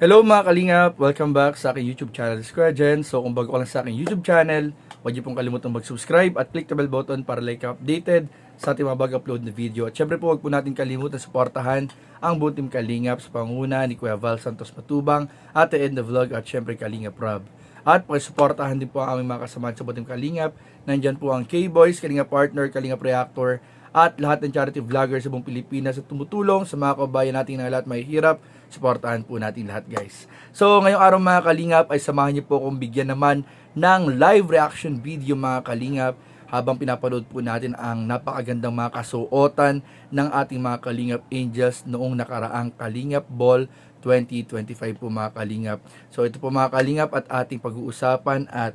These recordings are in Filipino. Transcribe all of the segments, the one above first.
Hello mga kalingap! Welcome back sa aking YouTube channel, Square Gen. So kung bago ka lang sa aking YouTube channel, huwag niyo pong kalimutang mag-subscribe at click the bell button para like updated sa ating mga bago-upload na video. At syempre po huwag po natin kalimutan suportahan ang buong team Kalingap sa panguna ni Kuya Val Santos Matubang, Ate Edna Vlog at syempre Kalingap Rob. At pakisuportahan din po ang aming mga kasamahan sa buong team Kalingap. Nandyan po ang K-Boys, Kalingap Partner, Kalingap Reactor, at lahat ng charity vloggers sa buong Pilipinas at tumutulong sa mga kababayan natin na lahat may hirap. Suportahan po natin lahat, guys. So ngayong araw mga kalingap ay samahan niyo po akong bigyan naman ng live reaction video mga kalingap habang pinapanood po natin ang napakagandang mga kasuotan ng ating mga Kalingap Angels noong nakaraang Kalingap Ball 2025 po mga kalingap. So ito po mga kalingap at ating pag-uusapan at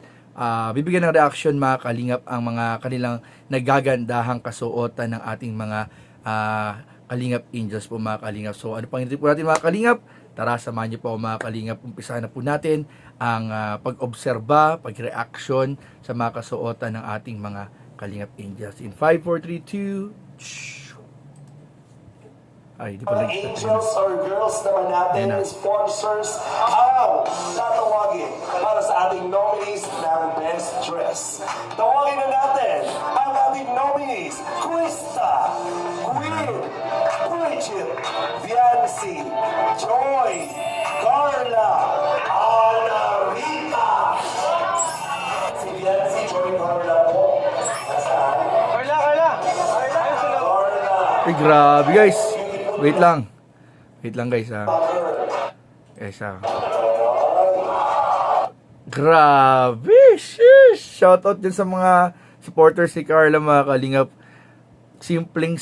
bibigyan ng reaction mga kalingap ang mga kanilang nagagandahang kasuotan ng ating mga Kalingap Angels po mga kalingap. So ano pang hindi po natin mga kalingap? Tara, samahan niyo po mga kalingap. Umpisahan na po natin ang pag-obserba, pag-reaction sa mga kasuotan ng ating mga Kalingap Angels. In 5, 4, 3, 2... Ay, di pala Angels or girls naman natin, sponsors ang tatawagin para sa ating nominees ng Best Dress. Tawagin na natin ang ating nominees, Krista, Queen, Bridget, Viancy, Joy, Carla, Ana Rita. Si Viancy, Joy, Carla po. Nasaan? Carla! Ay, grabe guys. Wait lang guys Grabe, sheesh. Shoutout din sa mga supporters ni Carla mga kalingap. Simpleng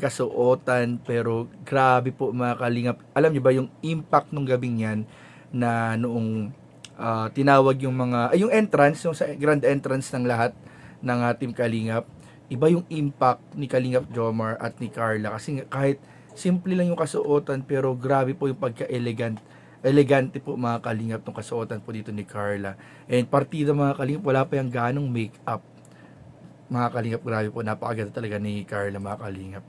kasuotan pero grabe po mga kalingap. Alam niyo ba yung impact nung gabing yan na noong tinawag yung mga yung entrance, yung sa grand entrance ng lahat ng Team Kalingap. Iba yung impact ni Kalingap Jomar at ni Carla kasi kahit simple lang yung kasuotan pero grabe po yung elegante po mga kalingap ng kasuotan po dito ni Carla. And partida mga kalingap, wala pa yung ganong make-up. Mga kalingap, grabe po, napakaganda talaga ni Carla mga kalingap.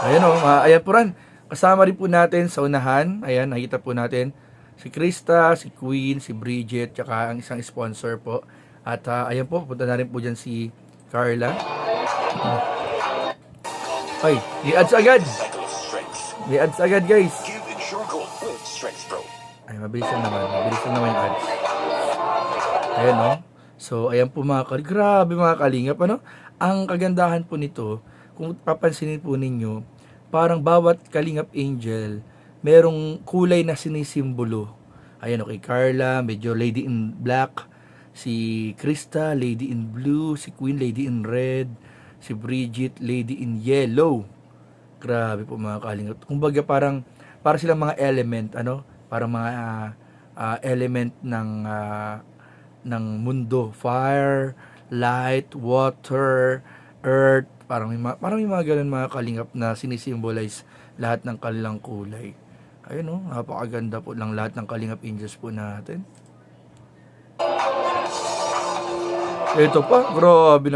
Ayan o, ayan po rin. Kasama rin po natin sa unahan. Ayan, nakita po natin si Krista, si Queen, si Bridget, tsaka ang isang sponsor po. At ayan po, punta na rin po dyan si Carla. Ay, i-ads agad. I-ads agad guys. Ay, mabilis naman yung ads. Ayan no. So, ayan po mga kalingap. Grabe mga kalingap, ano? Ang kagandahan po nito, kung papansinin po ninyo, parang bawat Kalingap Angel, merong kulay na sinisimbolo. Ayan, okay, Carla, medyo Lady in Black. Si Krista, Lady in Blue. Si Queen, Lady in Red. Si Bridget, Lady in Yellow. Grabe po mga kalingap. Kumbaga parang silang mga element, ano? Parang mga element ng mundo. Fire, light, water, earth. Parang may mga ganun mga kalingap na sinisimbolize lahat ng kanilang kulay. Ayun oh, napakaganda po lang lahat ng Kalingap Angels po natin. Ito pa, grabe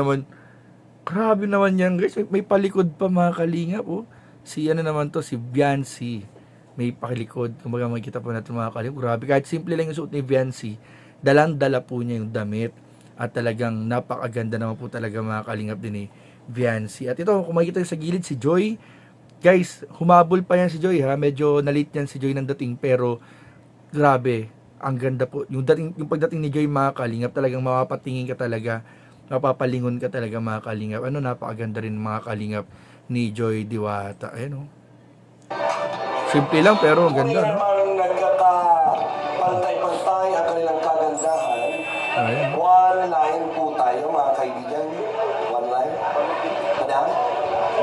naman yan guys. May palikod pa mga kalingap oh. Si ano naman to, si Viancy. May pakilikod. Kumbaga makikita po natin mga kalingap. Grabe, kahit simple lang yung suot ni Viancy, dalang-dala po niya yung damit. At talagang napakaganda naman po talaga mga kalingap din ni Viancy. At ito, kung makikita sa gilid si Joy. Guys, humabol pa yan si Joy ha. Medyo na-late yan si Joy ng dating. Pero grabe, ang ganda po. Yung pagdating ni Joy mga kalingap, talagang mapapatingin ka talaga. Mapapalingon ka talaga mga kalingap. Ano, napakaganda rin mga kalingap ni Joy Diwata. Ayan o. Simple lang pero ang ganda, no? Kung nagkakapantay-pantay ang kanilang kagandahan, ayan. One line po tayo mga kaibigan. One line. Madam?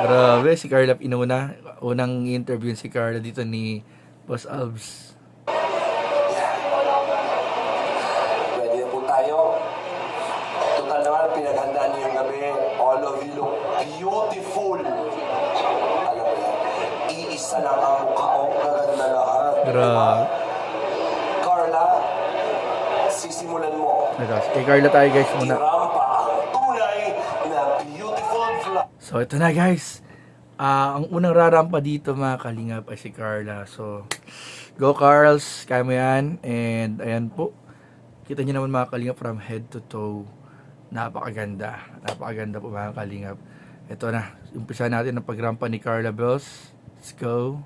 Grabe, si Carla inuna. Unang interview si Carla dito ni Boss Albs. Pwede po tayo. Total naman, pinaghandaan niyo yung gabi. All of you look beautiful. Alam mo yan. Iisa lang ang mukha ko. Gaganda lahat. Grabe. Carla, sisimulan mo. Kay Carla tayo guys muna. Irampa ang tunay na beautiful vlog. So ito na guys. Ang unang rarampa dito mga kalingap ay si Carla. So, go Carls, kaya mo yan. And ayan po, kita nyo naman mga kalingap from head to toe. Napakaganda. Napakaganda po mga kalingap. Ito na, umpisa natin ang pagrampa ni Carla Bells. Let's go.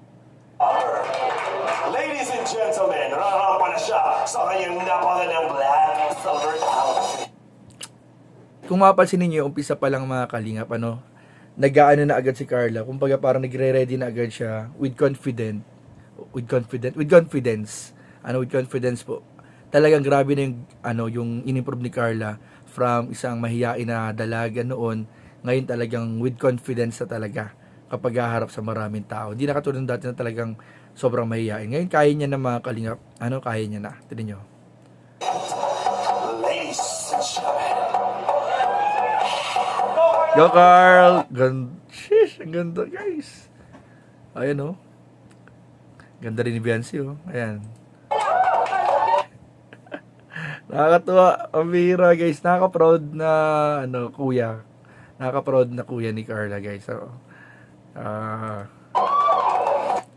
Ladies and gentlemen, rarampa na siya sa kanyang napakagandang black silver outfit. Kung mapapansin ninyo, umpisa pa lang mga kalingap, nag-aano na agad si Carla. Kumbaga parang nagre-ready na agad siya with confidence. With confidence po. Talagang grabe na yung in-improve ni Carla from isang mahiyain na dalaga noon, ngayon talagang with confidence na talaga kapag haharap sa maraming tao. Hindi na katulad ng dati na talagang sobrang mahiyain. Ngayon kaya niya na mga kalingap. Kaya niya na. Tignan nyo. Ladies and gentlemen, Go Carl! Sheesh, ang ganda guys. Ayan Ganda rin ni Beyonce Ayan. Nakakatuwa. Ang bihira guys. Nakaka-proud na kuya. Nakaka-proud na kuya ni Carla guys. Ang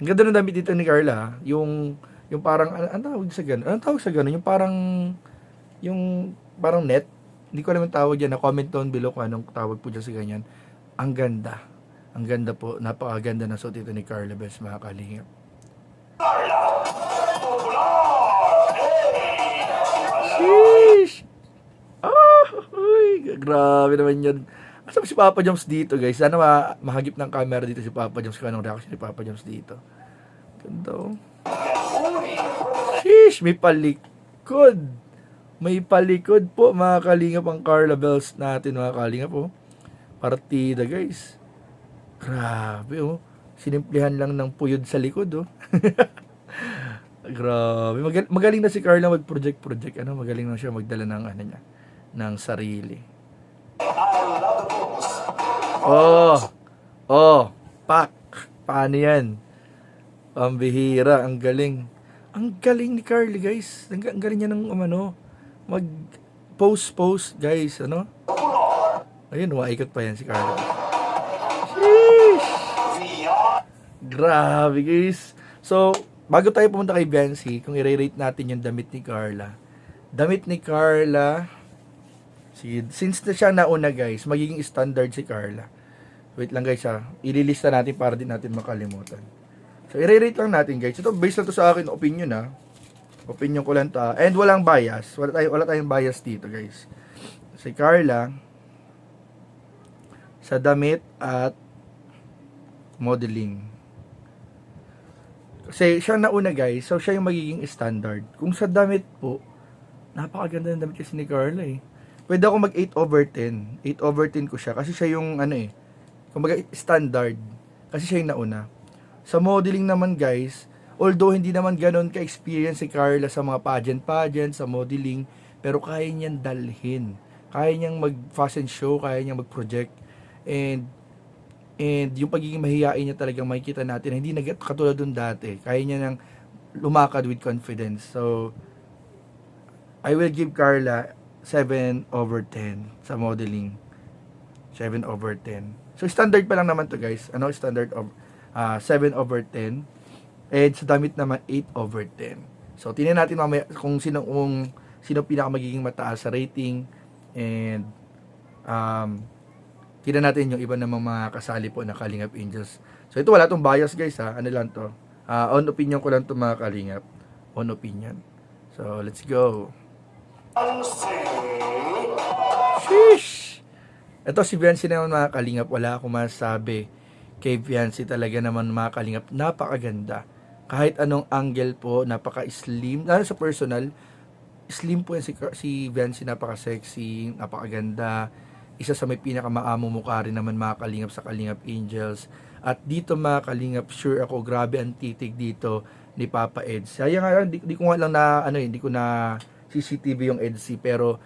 ganda ng damit dito ni Carla. Yung parang ano tawag sa ganun? Anong tawag sa ganun? Yung parang net. Hindi ko alam yung tawag dyan. Na-comment down below kung anong tawag po dyan sa ganyan. Ang ganda. Ang ganda po. Napakaganda na suot ito ni Carla Bells mga kalingap. Carla, popular! Sheesh! Uy, grabe naman yan. Asa ba si Papa Joms dito guys? Sana mahagip ng camera dito si Papa Joms kung anong reaction ni Papa Joms dito. Ganda Sheesh! May palikod. May palikod po mga kalingap ang Carla Bells natin mga kalingap Partida guys. Grabe Sinimplihan lang ng puyod sa likod Grabe. Magaling na si Carla mag-project. Magaling na siya magdala ng niya, ng sarili. Pak. Paano yan? Pambihira. Ang galing. Ang galing ni Carly guys. Ang galing niya ng mag-post guys. Ayun, waikot pa yan si Carla. Sheesh! Grabe guys. So, bago tayo pumunta kay Beyonce, kung i-rate natin yung damit ni Carla. Since na siya nauna guys, magiging standard si Carla. Wait lang guys ililista natin para din natin makalimutan. So, i-rate lang natin guys. Ito, based na to sa akin, opinion Opinion ko lang to. And walang bias. Wala tayong bias dito guys. Si Carla, sa damit at modeling. Kasi siya nauna guys, so siya yung magiging standard. Kung sa damit po, napakaganda ng damit kasi ni Carla Pwede ako mag 8/10. 8/10 ko siya kasi siya yung kumbaga standard. Kasi siya yung nauna. Sa modeling naman guys, although hindi naman ganoon ka-experience si Carla sa mga pageant sa modeling, pero kaya niyang dalhin. Kaya niyang mag-fashion show, kaya niyang mag-project. And yung pagiging mahihain niya talagang makikita natin, hindi katulad dun dati. Kaya niya nang lumakad with confidence. So, I will give Carla 7/10 sa modeling. 7/10. So, standard pa lang naman to guys. Standard of 7/10. And sa damit naman, 8/10. So, tingnan natin mamaya kung sino pinaka magiging mataas sa rating. And, tingnan natin yung iba namang mga kasali po na Kalingap Angels. So, ito wala tong bias guys Ano lang to? On opinion ko lang to mga Kalingap. On opinion. So, let's go. Sheesh! Ito si Beyonce naman mga Kalingap. Wala akong masasabi kay Beyonce talaga naman mga Kalingap. Napakaganda. Kahit anong angle po, napaka-slim. Lalo sa personal, slim po yan si Beyonce. Napaka-sexy, napakaganda. Isa sa may pinakamaamo mukha rin naman mga Kalingap sa Kalingap Angels. At dito mga Kalingap, sure ako, grabe ang titig dito ni Papa Eds. Kaya nga, di ko nga lang na, hindi ko na CCTV yung Edsy. Pero,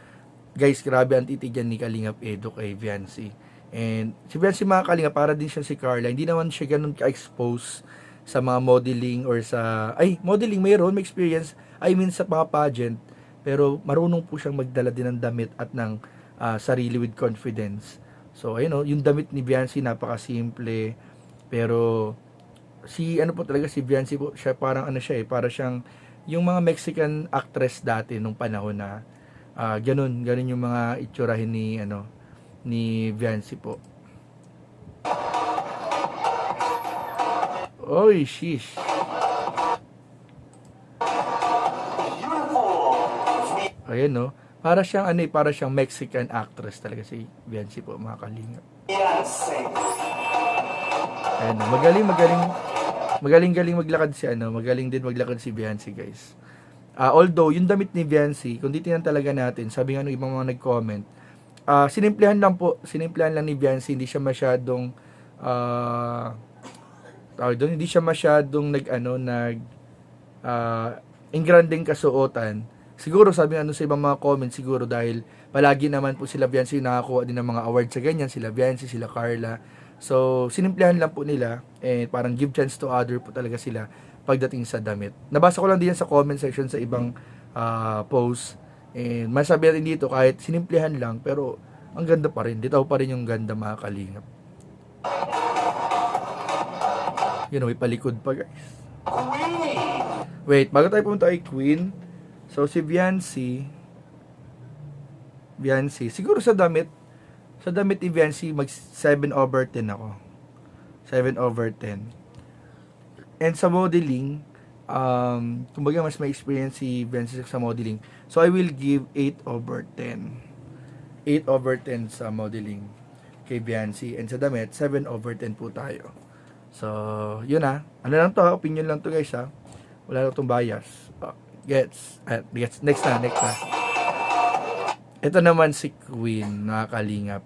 guys, grabe ang titig yan ni Kalingap Edo kay Beyonce. And, si Beyonce mga Kalingap, para din siya si Carla. Hindi naman siya ganun ka-expose sa mga modeling or sa, modeling mayroon, may experience. Sa mga pageant. Pero, marunong po siyang magdala din ng damit at ng sarili with confidence. So, ayun yung damit ni Beyonce, napaka-simple. Pero si ano po talaga si Viancy po, siya parang ano siya para siyang yung mga Mexican actress dati nung panahon na ganun yung mga itsurahin ni Viancy po. Oy, sheesh. Ayan no. Para siyang para siyang Mexican actress talaga si Viancy po, mga kalingap. Ayan no. Magaling maglakad si magaling din maglakad si Viancy, guys. Although yung damit ni Viancy, kung titingnan talaga natin, sabi nga ng ibang mga nag-comment, sinimplihan lang ni Viancy, hindi siya masyadong hindi siya masyadong ingranding kasuotan. Siguro sabi nga sa ibang mga comments, siguro dahil palagi naman po sila Viancy nakakuha din ng mga awards sa ganyan, sila Viancy, sila Carla. So, sinimplihan lang po nila, and parang give chance to other po talaga sila pagdating sa damit. Nabasa ko lang din sa comment section sa ibang post, and masabi natin dito, kahit sinimplihan lang, pero ang ganda pa rin. Dito pa rin yung ganda, mga kalingap. May palikod pa, guys. Wait, bago tayo pumunta kay Queen, so si Viancy, siguro sa damit ni Viancy, mag 7/10 ako. 7/10. And sa modeling, kumbaga mas may experience si Viancy sa modeling. So I will give 8/10. 8/10 sa modeling kay Viancy. And sa damit, 7/10 po tayo. So, yun ano lang to, opinion lang to, guys wala lang tong bias. Gets. Next na. Ito naman si Queen, mga kalingap.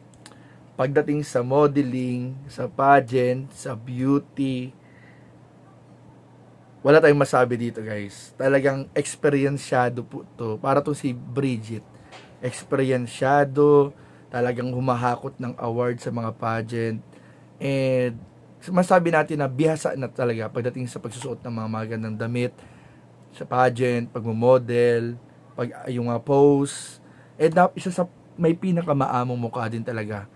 Pagdating sa modeling, sa pageant, sa beauty, wala tayong masabi dito, guys. Talagang experiensyado po to. Para to si Bridget. Experiensyado, talagang humahakot ng award sa mga pageant. And masabi natin na bihasa na talaga pagdating sa pagsusuot ng mga magandang damit, sa pageant, pagmo-model, yung pose. And isa sa may pinakamaamong mukha din talaga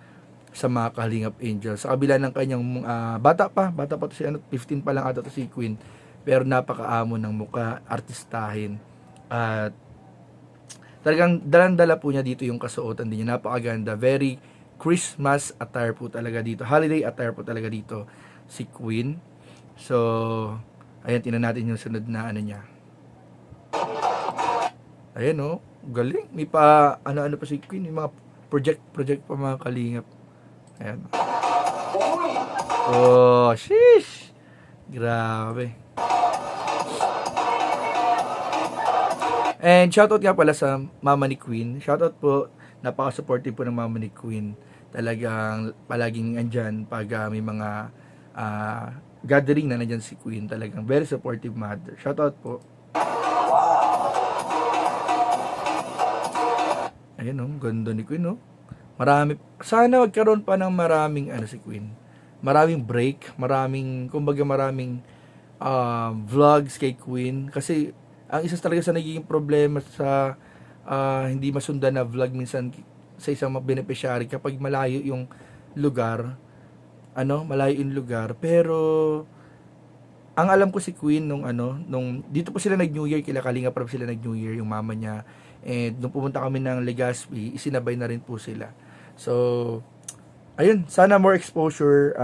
sa mga Kalingap Angel. Sa kabila ng kanyang bata pa to si 15 pa lang ata to si Queen. Pero napakaamo ng mukha, artistahin. At talagang dalang-dala po niya dito yung kasuotan din niya. Napakaganda. Very Christmas attire po talaga dito. Holiday attire po talaga dito si Queen. So, ayan, tingnan natin yung sunod na niya. Ayan galing. May pa ano pa si Queen, may mga project pa, mga Kalingap. Ayan. Oh, sheesh. Grabe. And shoutout nga pala sa mama ni Queen. Shoutout po, napaka-supportive po ng mama ni Queen. Talagang palaging andyan pag may mga gathering na nandyan si Queen. Talagang very supportive mother. Shoutout po. Ayan ganda ni Queen Marami, sana magkaroon pa ng maraming si Queen. Maraming break, maraming vlogs kay Queen. Kasi ang isa talaga sa nagiging problema sa hindi masundan na vlog minsan sa isang beneficiary kapag malayo yung lugar, pero ang alam ko si Queen nung dito po sila nag-New Year, kila Kalinga Prab sila nag-New Year, yung mama niya, and nung pumunta kami ng Legazpi, isinabay na rin po sila. So ayun, sana more exposure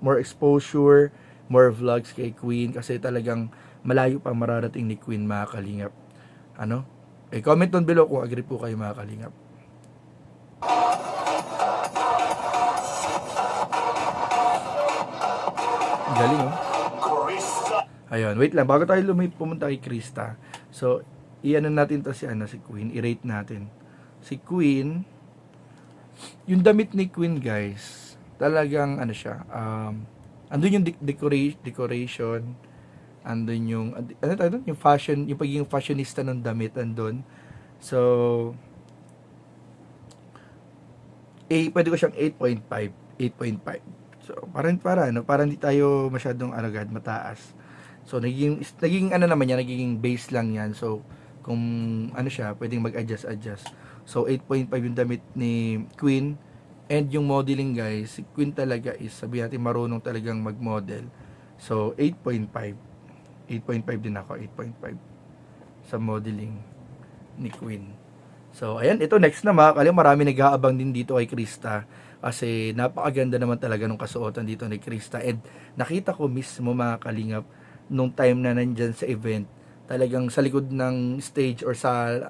more exposure, more vlogs kay Queen, kasi talagang malayo pa mararating ni Queen, mga Kalingap. Comment down below kung agree po kayo, mga Kalingap. Galing Ayun, wait lang, bago tayo pumunta kay Krista. So, natin to si Queen, i-rate natin. Si Queen, yung damit ni Queen, guys, talagang siya, andun yung decoration, andun yung yung fashion, yung pagiging fashionista ng damit andun. So pwede ko siyang 8.5. So para hindi tayo masyadong agad mataas. So naging naman yan, naging base lang yan. So kung siya, pwedeng mag-adjust. So 8.5 yung damit ni Queen, And yung modeling guys, si Queen talaga is, sabi natin marunong talagang mag-model. So 8.5. 8.5 din ako, 8.5 sa modeling ni Queen. So ayan, ito next na mga kalingap, marami nag-aabang din dito kay Krista. Kasi napakaganda naman talaga nung kasuotan dito ni Krista. And nakita ko mismo mga kalingap, nung time na nandyan sa event, talagang sa likod ng stage or sa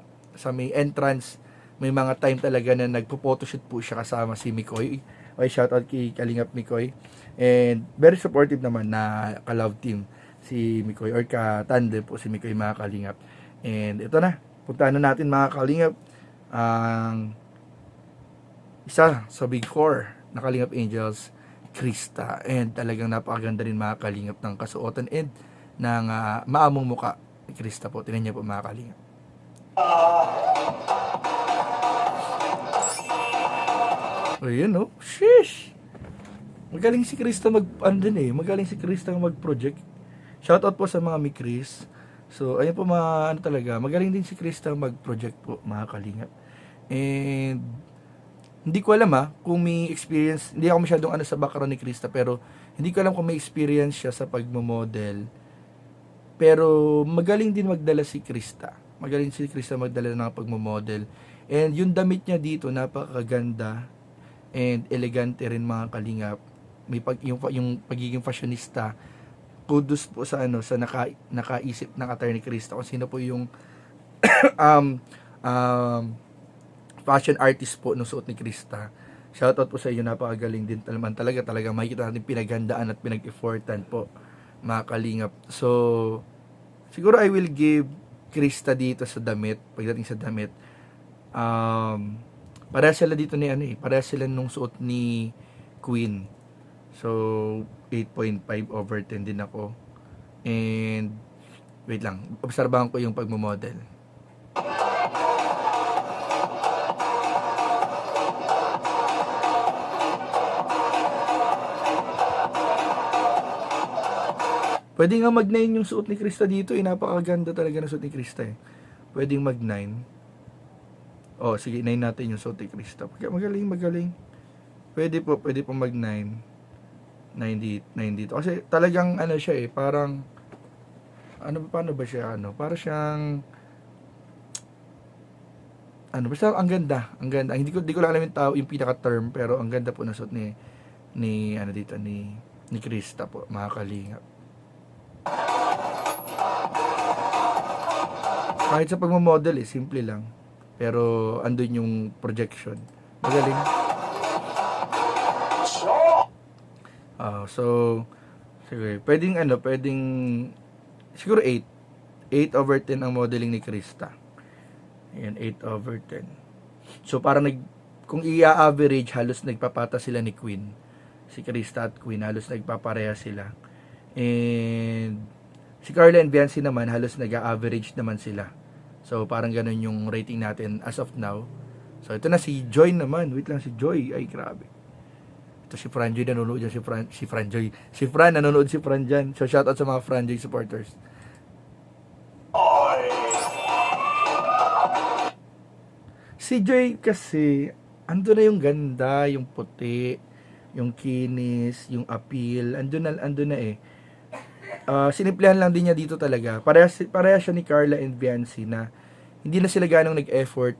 may entrance, may mga time talaga na nagpo-photoshoot po siya kasama si Mikoy. Okay, shoutout kay Kalingap Mikoy. And very supportive naman na ka-love team si Mikoy or ka-tandem po si Mikoy mga kalingap. And ito na, puntahan na natin mga kalingap ang isa sa Big Four na Kalingap Angels, Krista. And talagang napakaganda rin mga kalingap ng kasuotan and ng maamong muka ni Krista po. Tingnan niyo po mga kalingap. Ayun oh, sheesh! Magaling si Krista magaling si Krista mag-project. Shoutout po sa mga Mikris. So, ayun po mga talaga, magaling din si Krista mag-project po mga kalingap. And hindi ko alam kung may experience, hindi ako masyadong sa background ni Krista, pero hindi ko alam kung may experience siya sa pagmo-model. Pero magaling din magdala si Krista. Magaling si Krista magdala ng pagmo-model. And yung damit niya dito napakaganda and elegante rin mga kalingap. May yung pagiging fashionista. Kudos po sa sa nakaisip ng attire ni Krista kung sino po yung fashion artist po ng suot ni Krista. Shoutout po sa inyo, napakagaling din naman talaga makikita natin pinaghandaan at pinag-effortan po mga kalingap. So siguro I will give Krista dito sa damit, pagdating sa damit. Parehas sila dito ni parehas sila nung suot ni Queen. So 8.5 over 10 din ako. And wait lang, obserbahan ko yung pagmo-model. Pwede nga mag-9 yung suot ni Krista dito. Napakaganda talaga ng suot ni Krista Pwedeng mag-9. Oh, sige, 9 natin yung suot ni Krista. Magaling. Pwede po mag-9. 9 dito. Kasi talagang siya parang paano ba siya para siyang basta ang ganda. Hindi ko lang alam yung pinaka-term, pero ang ganda po ng suot ni dito ni Krista po, mga kalingap. Kahit sa pagmo-model simple lang. Pero andun yung projection. Magaling. So sige, pwedeng siguro 8. 8 over 10 ang modeling ni Krista. Ayan, 8 over 10. So parang kung i-average, halos nagpapata sila ni Queen. Si Krista at Queen, halos nagpapareha sila. And si Carla and Biancy naman, halos nag-average naman sila. So parang ganun yung rating natin as of now. So ito na si Joy naman. Wait lang, si Joy. Ay, grabe. Ito si Franjoy, nanonood dyan Si Fran, nanonood si Fran dyan. So shoutout sa mga Franjoy supporters. Si Joy kasi, ando na yung ganda, yung puti, yung kinis, yung appeal. Ando na sinimplihan lang din niya dito talaga. Pareha siya ni Carla and Biancy na hindi na sila ganong nag-effort.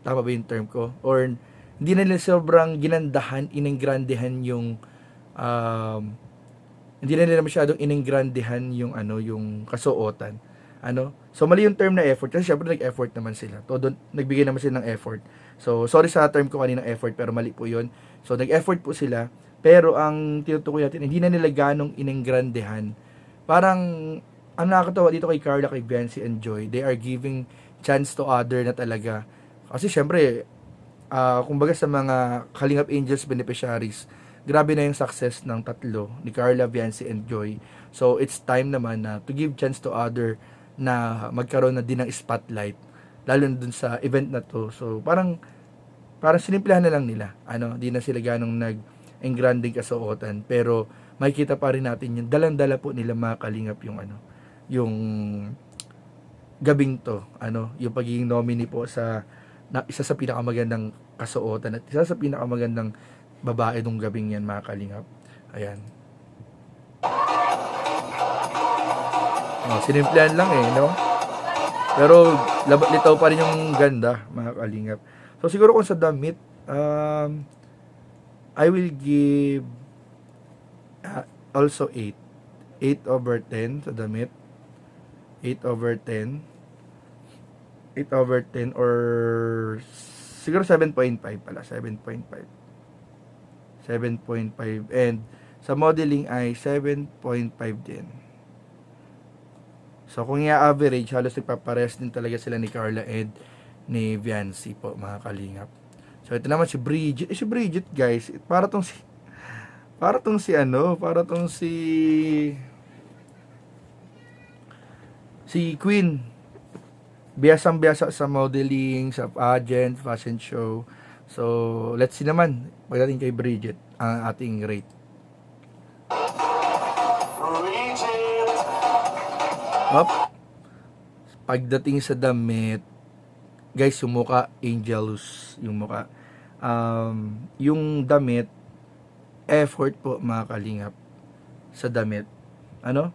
Tama ba yung term ko? Or hindi na nila sobrang ginandahan, inengrandehan yung hindi na nila masyadong inengrandehan yung yung kasuotan. So mali yung term na effort kasi syempre nag-effort naman sila. Todo nagbigay naman sila ng effort. So sorry sa term ko kanina effort, pero mali po 'yon. So nag-effort po sila, pero ang tinutukoy natin hindi na nila ganong inengrandehan. Parang ang nakakatawa dito kay Carla, kay Biancy and Joy, they are giving chance to other na talaga. Kasi syempre kumbaga sa mga Kalingap Angels beneficiaries, grabe na yung success ng tatlo, ni Carla, Biancy and Joy. So it's time naman na to give chance to other na magkaroon na din ng spotlight, lalo na dun sa event na to. So parang sinimplihan na lang nila, di na sila ganong nag-engranding kasuotan, pero makikita pa rin natin yung dalang-dala po nila mga Kalingap yung gabing to, yung pagiging nominee po sa isa sa pinakamagandang kasuotan at isa sa pinakamagandang babae nung gabing yan, mga kalingap. Ayan. Sinimplihan lang no? Pero litaw pa rin yung ganda, mga kalingap. So siguro kung sa damit, I will give also 8. 8/10 sa damit. 8/10. 8/10 or siguro 7.5 pala. 7.5. 7.5. And sa modeling ay 7.5 din. So kung i-average, halos nagpapares din talaga sila ni Carla and ni Viancy po, mga kalingap. So ito naman si Bridget. Si Bridget, guys, para tong si Queen. Biyasang-biyasa sa modeling, sa pageant, fashion show. So let's see naman pagdating kay Bridget ang ating rate. Up. Pagdating sa damit, guys, yung mukha, angelus yung mukha. Yung damit, effort po, mga kalingap, sa damit.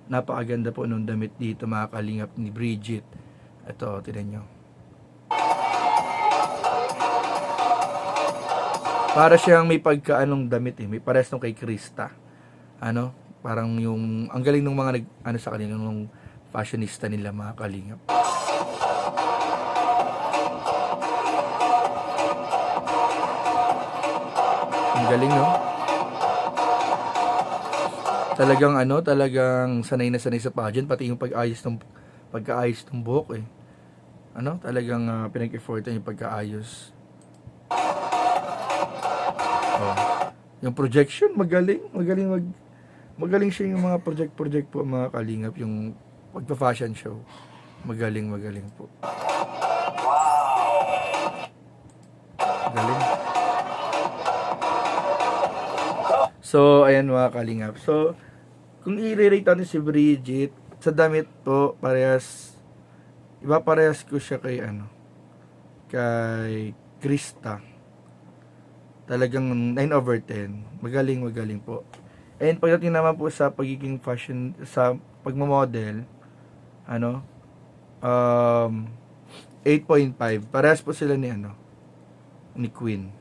Napakaganda po nung damit dito, mga kalingap, ni Bridget. Ito, tignan nyo. Para siyang may pagkaanong damit may pares nung kay Krista. Parang yung, ang galing nung mga sa kanila, nung fashionista nila, mga kalingap. Ang galing, no? Talagang sanay na sanay sa pageant, pati yung pagkaayos ng buhok talagang pinag-effortan yung pagkaayos. Yung projection, magaling siya yung mga project po, mga kalingap, yung pagpa-fashion show. Magaling po. Galing. So, ayan, mga kalingap. So, kung i-rate natin si Bridget, sa damit po, parehas ko siya kay Krista. Talagang 9/10. Magaling po. And pagdating naman po sa pagiging fashion, sa pagmamodel, 8.5. Parehas po sila ni Queen.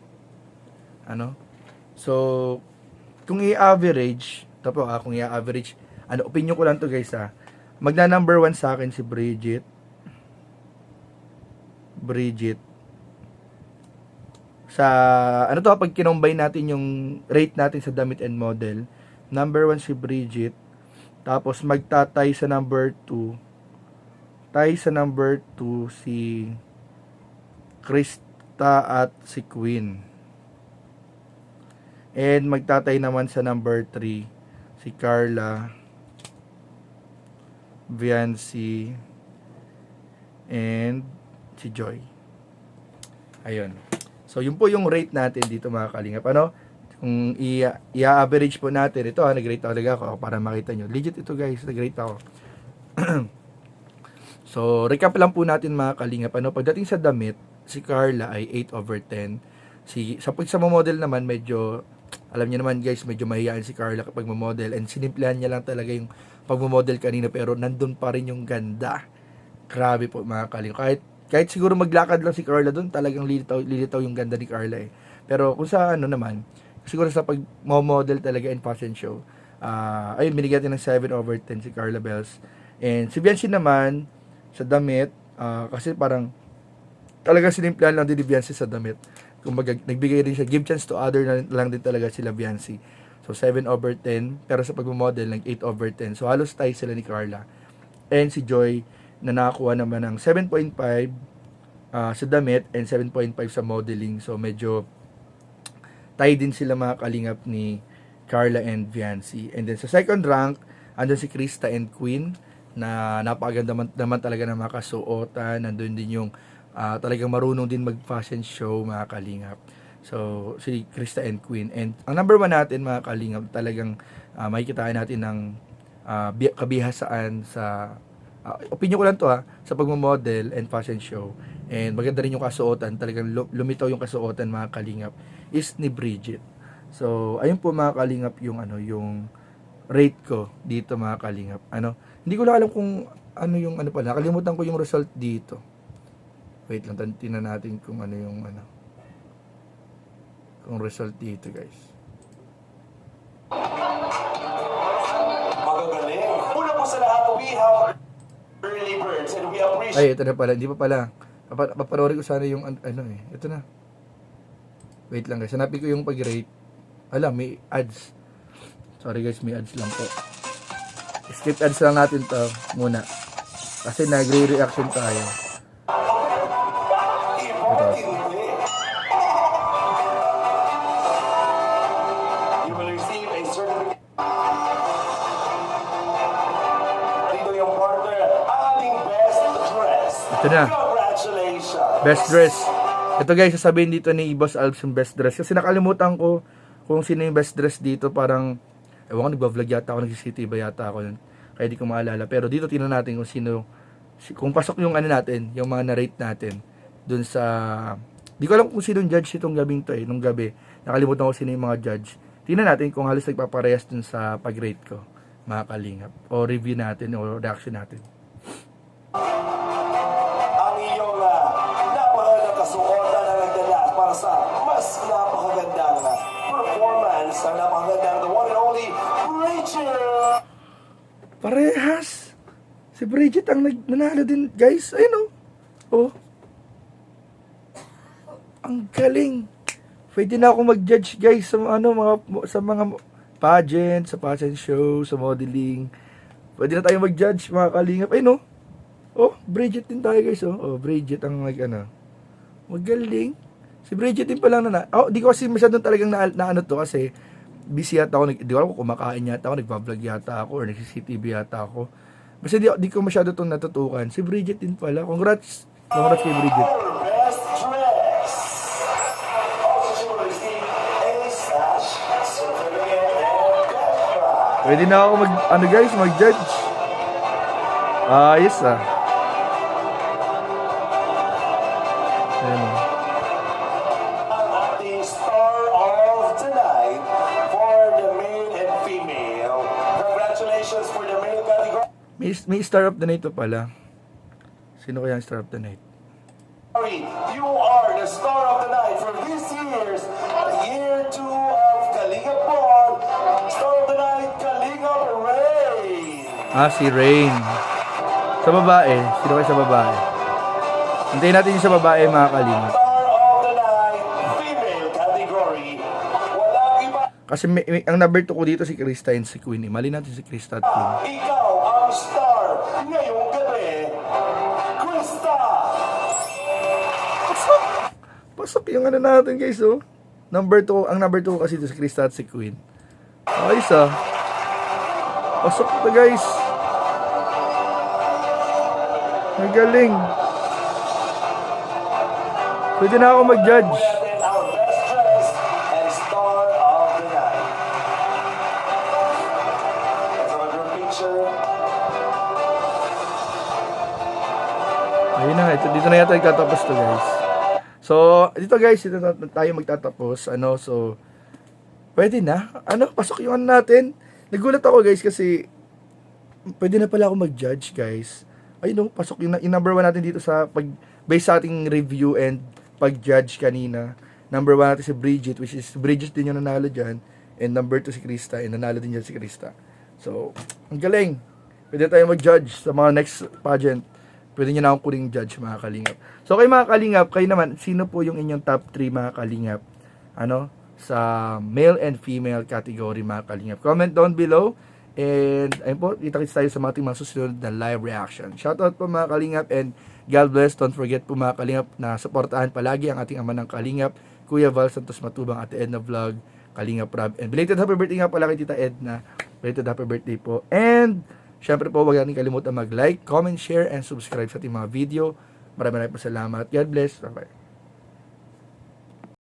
So, kung i-average, opinion ko lang to, guys, magna number 1 sa akin si Bridget. Sa pag kinombine natin yung rate natin sa damit and model, number 1 si Bridget, tapos magtatay sa number 2 si Krista at si Queen, and magtatay naman sa number 3 si Carla, Viancy, and si Joy. Ayun. So, yun po yung rate natin dito, mga kalingap. Kung i-average po natin, ito nag-rate talaga ako para makita nyo. Legit ito, guys, nag-rate ako. So, recap lang po natin, mga kalingap. Pagdating sa damit, si Carla ay 8/10. Sa model naman, medyo, alam niyo naman, guys, medyo mahihain si Carla kapag mamodel. And sinimplihan niya lang talaga yung pagmamodel kanina, pero nandun pa rin yung ganda. Grabe po, mga kalingap. Kahit siguro maglakad lang si Carla doon, talagang lilitaw yung ganda ni Carla Pero kung sa naman, siguro sa pag-model talaga in fashion show, ayun, binigyan natin ng 7/10 si Carla Bells. And si Viancy naman, sa damit, kasi parang, talagang sinimplihan lang din ni Viancy sa damit. Kumbaga, nagbigay rin siya, give chance to other lang din talaga sila Viancy. So, 7/10, pero sa pag-model, 8/10. So, halos tayo sila ni Carla. And si Joy, na nakakuha naman ng 7.5 sa damit and 7.5 sa modeling. So, medyo tie din sila, mga kalingap, ni Carla and Viancy. And then, sa second rank, andun si Krista and Queen, na napakaganda naman talaga ng mga kasuotan. Nandun din yung talagang marunong din mag-fashion show, mga kalingap. So, si Krista and Queen. And ang number 1 natin, mga kalingap, talagang makikitain natin ng kabihasaan sa opinion ko lang to sa pagmamodel and fashion show, and maganda rin yung kasuotan, talagang lumitaw yung kasuotan, mga kalingap, is ni Bridget. So, ayun po mga kalingap yung ano, yung rate ko dito mga kalingap. Ano, hindi ko lang alam kung ano yung ano pala. Nakalimutan ko yung result dito. Wait lang, tingnan natin kung ano yung ano. Kung result dito, guys. Magagaling. Una po sa lahat, we have early birds and we appreciate Ay, ito na pala. Hindi pa pala. Papanoorin ko sana yung ano eh. Ito na. Wait lang guys. Hanapin ko yung pag-rate. Alam, may ads. Sorry guys, may ads lang po. Skip ads lang natin to muna. Kasi nagre-reaction tayo. importante. You will receive a certificate. Dito yung partner, aling best dress. Ito na. Congratulations. Best dress. Ito guys, sasabihin dito ni Boss Alps yung best dress. Kasi nakalimutan ko kung sino yung best dress dito. Parang, ewan ko, nagbablog yata ako, nag-city ba yata ako nun. Kaya di ko maalala. Pero dito tingnan natin kung sino, kung pasok yung ano natin, yung mga na-rate natin. Dun sa, di ko alam kung sino yung judge itong gabing to nung gabi. Nakalimutan ko sino yung mga judge. Tingnan natin kung halos nagpaparehas dun sa pag-rate ko, mga kalingap. O review natin, o reaction natin. Ang iyong napakagandang kasuotan na nagdala para sa mas napakagandang performance, ang napakagandang the one and only Bridget. Parehas. Si Bridget ang nanalo din, guys. Ayun oh. Ang galing. Pwede na ako mag-judge, guys, sa mga pageant, sa pageant show, sa modeling. Pwede na tayo mag-judge, mga kalingap. Ayun oh, Bridget din tayo, guys. Oh, Bridget ang magaling. Si Bridget din pala di ko kasi masyadong talagang na ano to kasi busy yata ako, di ko alam kung kumakain yata ako, nagbablog yata ako, or nag-CCTV yata ako. Basta di ko masyado itong natutukan. Si Bridget din pala. Congrats kay Bridget. Our best dress. Also, she will receive a sash, certificate, and cash prize. Pwede na ako mag-judge. Ayos Ayun. Ang ating star of the night for the male and female. Congratulations for the male category. May star of the night pa pala. Sino kaya ang star of the night? You are the star of the night for this year's year 2 of Kalingap Ball. Star of the night, Kalingap Rain. Si Rain. Sa babae. Sino kaya sa babae? Hintayin natin yung sa babae, mga kalingap. Star of the night, female category. Walang iba. Kasi ang number 2 ko dito si Krista and si Queen. Mali natin si Krista at Queen. Ikaw ang star ngayong gabi, Krista. Pasok yung ano natin, guys, oh. Ang number 2 kasi dito si Krista at si Queen. Ayos, Pasok ito, guys. Magaling. Pwede na ako mag-judge. Natin our best dress and star of the night. Let's have a group picture. Ayun na, dito na yata nagtatapos to, guys. So, dito guys, dito na tayo magtatapos. So, pwede na. Pasok yung natin. Nagulat ako, guys, kasi pwede na pala ako mag-judge, guys. Ayun, pasok yung number 1 natin dito sa based sa ating review and pag-judge kanina. Number 1 natin si Bridget, which is Bridget din yung nanalo dyan. And number 2 si Krista, and nanalo din dyan si Krista. So, ang galing. Pwede tayo mag-judge sa mga next pageant. Pwede nyo na akong kuning judge, mga kalingap. So, kayo mga kalingap, kayo naman, sino po yung inyong top 3, mga kalingap? Sa male and female category, mga kalingap. Comment down below. And, ayun po, kita-kits tayo sa mga susunod na live reaction. Shoutout po, mga kalingap, and God bless. Don't forget po, mga kalingap, na supportahan palagi ang ating ama ng kalingap, Kuya Val Santos Matubang, Ate Edna Vlog, Kalingap Rob. And belated happy birthday nga pala kay Tita Edna. Belated happy birthday po. And, syempre po, huwag natin kalimutan mag-like, comment, share, and subscribe sa ating mga video. Maraming po salamat. God bless. Bye-bye.